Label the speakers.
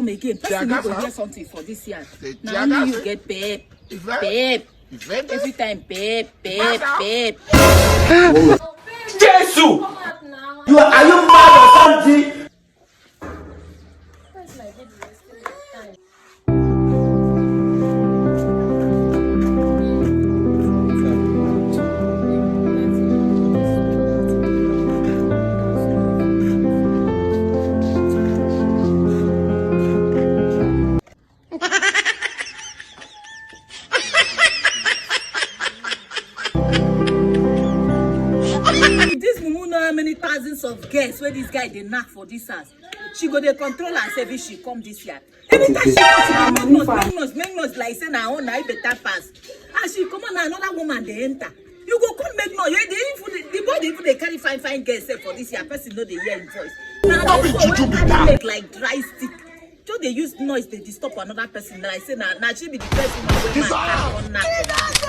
Speaker 1: come again. Person no go hear something for this year. Now only you get babe. Every time babe.
Speaker 2: Jesus!
Speaker 3: Are you mad or something?
Speaker 1: This mumu know how many thousands of girls where this guy they knock for this house. She go dey control herself if she come this year. Every time she come, she make noise like say na own na better pass. And she come on another woman they enter. You go come make noise. The boy they even they carry fine girls for this year. Person know they hear him voice. Now they make like dry stick. So they use noise they disturb another person. Like say now she be the first woman where man can knock.